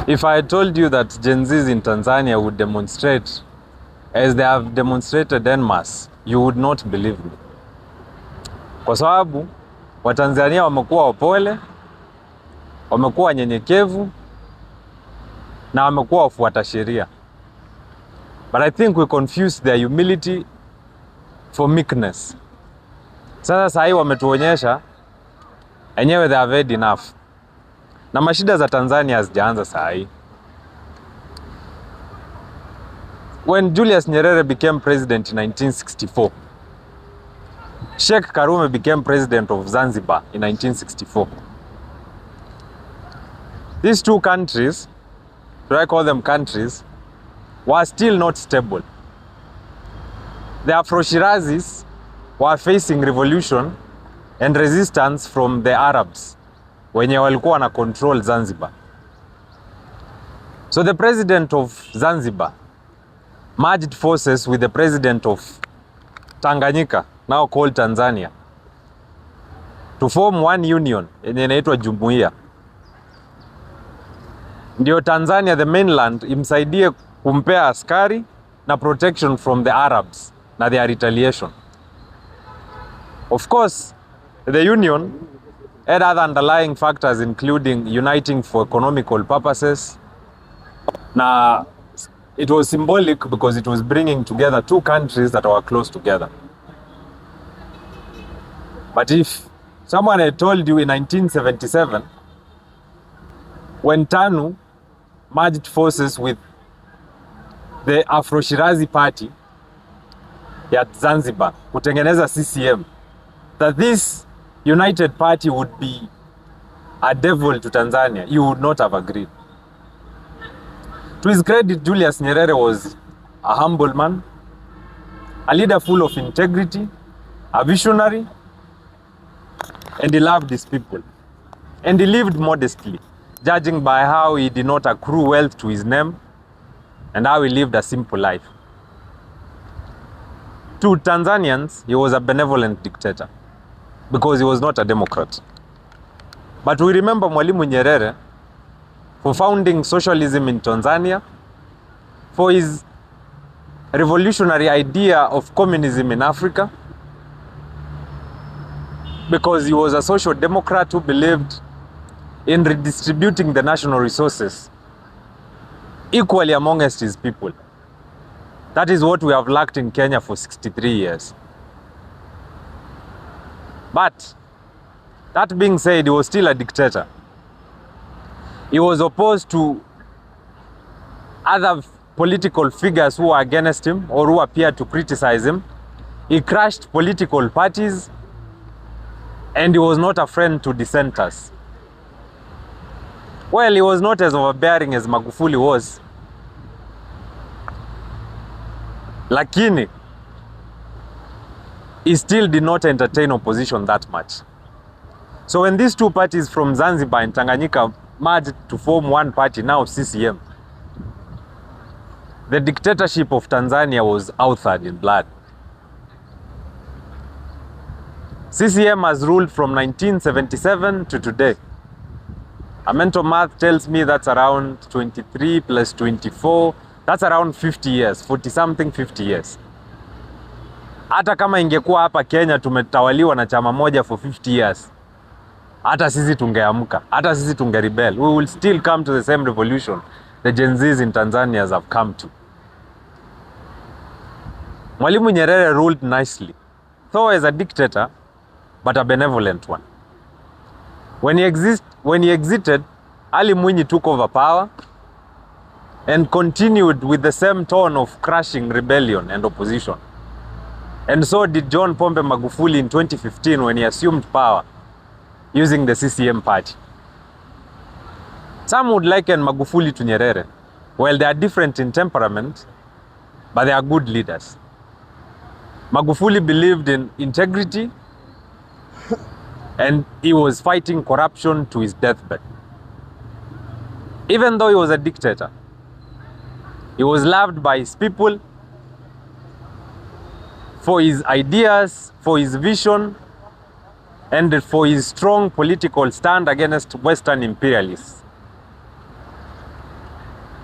If I told you that Gen Zs in Tanzania would demonstrate as they have demonstrated en masse, you would not believe me. Kwa sababu Watanzania wamekuwa wapole, wamekuwa wanyenyekevu na wamekuwa wafuata sheria. But I think we confuse their humility for meekness. Sasa sahi wametuonyesha enyewe they have had enough. Na mashida za Tanzania hazijaanza sahi. When Julius Nyerere became president in 1964, Sheikh Karume became president of Zanzibar in 1964. These two countries, do I call them countries, were still not stable. The Afro-Shirazis were facing revolution and resistance from the Arabs wenye walikuwa na control Zanzibar. So the president of Zanzibar merged forces with the president of Tanganyika, now called Tanzania, to form one union yenye inaitwa Jumuiya. Ndio Tanzania, the mainland, imsaidie kumpea askari na protection from the Arabs na their retaliation. Of course, the union had other underlying factors including uniting for economical purposes. Na it was symbolic because it was bringing together two countries that were close together. But if someone had told you in 1977, when TANU merged forces with the Afro-Shirazi party at Zanzibar kutengeneza CCM, that this united party would be a devil to Tanzania, you would not have agreed. To his credit, Julius Nyerere was a humble man, a leader full of integrity, a visionary, and he loved his people. And he lived modestly, judging by how he did not accrue wealth to his name and how he lived a simple life. To Tanzanians, he was a benevolent dictator because he was not a democrat. But we remember Mwalimu Nyerere for founding socialism in Tanzania, for his revolutionary idea of communism in Africa, because he was a social democrat who believed in redistributing the national resources equally amongst his people. That is what we have lacked in Kenya for 63 years. But that being said, he was still a dictator. He was opposed to other political figures who were against him or who appeared to criticize him. He crushed political parties, and he was not a friend to dissenters. Well, he was not as overbearing as Magufuli was. Lakini, he still did not entertain opposition that much. So when these two parties from Zanzibar and Tanganyika merged to form one party, now CCM, the dictatorship of Tanzania was authored in blood. CCM has ruled from 1977 to today. A mental math tells me that's around 23 plus 24, that's around 50 years, 40 something 50 years. Hata kama ingekuwa hapa Kenya tumetawaliwa na chama moja for 50 years, hata sisi tungeamka, hata sisi tungerebel. We will still come to the same revolution the Gen Zs in Tanzania have come to. Mwalimu Nyerere ruled nicely, though as a dictator, but a benevolent one. When he exited, Ali Mwinyi took over power and continued with the same tone of crushing rebellion and opposition. And so did John Pombe Magufuli in 2015 when he assumed power using the CCM party. Some would liken Magufuli to Nyerere. Well, they are different in temperament, but they are good leaders. Magufuli believed in integrity, and he was fighting corruption to his deathbed. Even though he was a dictator, he was loved by his people for his ideas, for his vision, and for his strong political stand against Western imperialists.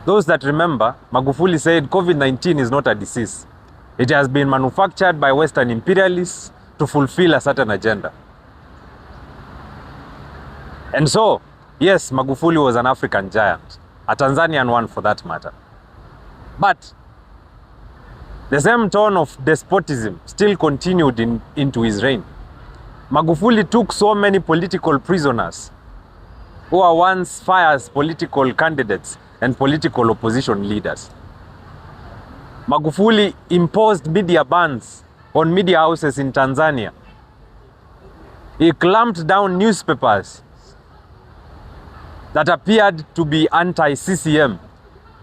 Those that remember, Magufuli said COVID-19 is not a disease. It has been manufactured by Western imperialists to fulfill a certain agenda. And so, yes, Magufuli was an African giant, a Tanzanian one for that matter. But the same tone of despotism still continued into his reign. Magufuli took so many political prisoners who were once fierce political candidates and political opposition leaders. Magufuli imposed media bans on media houses in Tanzania. He clamped down newspapers that appeared to be anti-CCM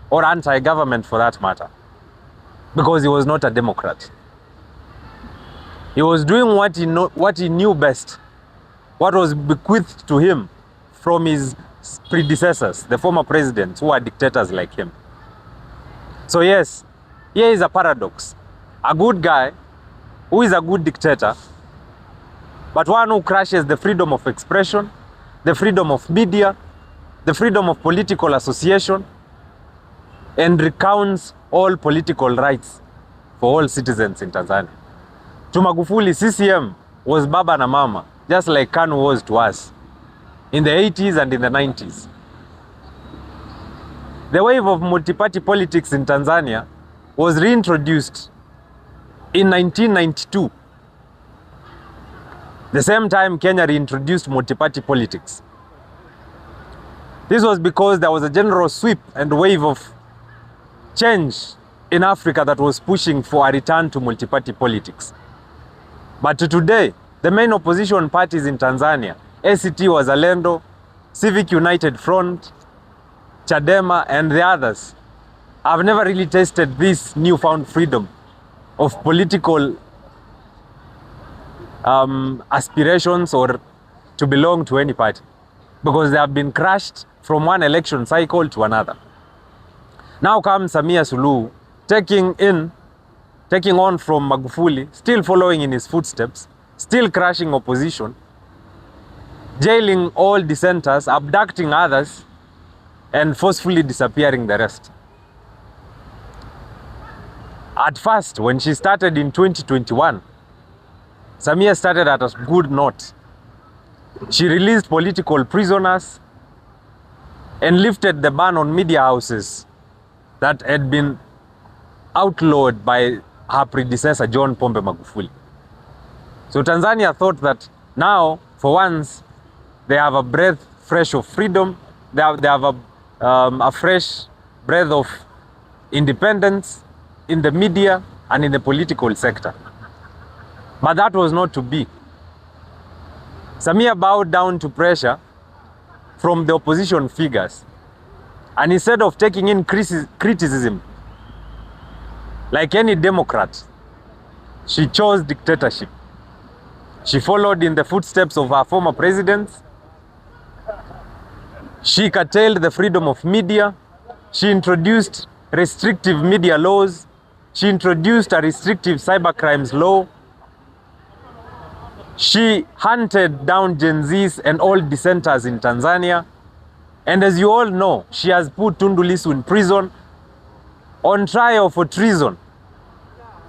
or anti-government for that matter, because he was not a Democrat. He was doing what he knew best, what was bequeathed to him from his predecessors, the former presidents who are dictators like him. So yes, here is a paradox. A good guy who is a good dictator, but one who crushes the freedom of expression, the freedom of media, the freedom of political association, and recounts all political rights for all citizens in Tanzania. To Magufuli, CCM was baba na mama, just like KANU was to us in the 80s and in the 90s. The wave of multi-party politics in Tanzania was reintroduced in 1992. The same time Kenya reintroduced multi-party politics. This was because there was a general sweep and wave of change in Africa that was pushing for a return to multi-party politics. But today, the main opposition parties in Tanzania, ACT Wazalendo, Civic United Front, Chadema, and the others, have never really tasted this newfound freedom of political aspirations or to belong to any party, because they have been crushed from one election cycle to another. Now comes Samia Suluhu, taking on from Magufuli, still following in his footsteps, still crushing opposition, jailing all dissenters, abducting others, and forcefully disappearing the rest. At first, when she started in 2021, Samia started at a good note. She released political prisoners and lifted the ban on media houses that had been outlawed by her predecessor, John Pombe Magufuli. So Tanzania thought that now, for once, they have a breath fresh of freedom, they have a fresh breath of independence in the media and in the political sector. But that was not to be. Samia bowed down to pressure from the opposition figures, and instead of taking in criticism like any Democrat, she chose dictatorship. She followed in the footsteps of her former presidents. She curtailed the freedom of media. She introduced restrictive media laws. She introduced a restrictive cybercrimes law. She hunted down Gen Zs and all dissenters in Tanzania. And as you all know, she has put Tundu Lissu in prison on trial for treason,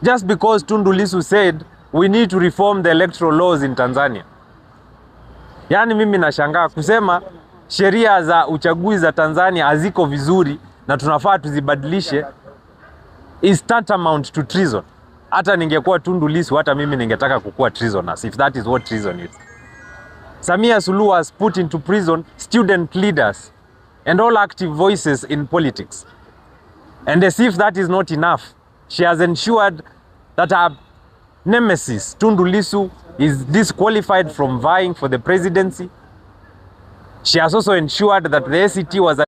just because Tundu Lissu said we need to reform the electoral laws in Tanzania. Yani mimi nashangaa kusema sheria za uchaguzi za Tanzania haziko vizuri na tunafaa tuzibadilishe is tantamount to treason. Hata ningekuwa Tundu Lissu, hata mimi ningetaka kukuwa treasonous, if that is what treason is. Samia Suluhu has put into prison student leaders and all active voices in politics. And as if that is not enough, she has ensured that her nemesis, Tundu Lissu, is disqualified from vying for the presidency. She has also ensured that the ACT was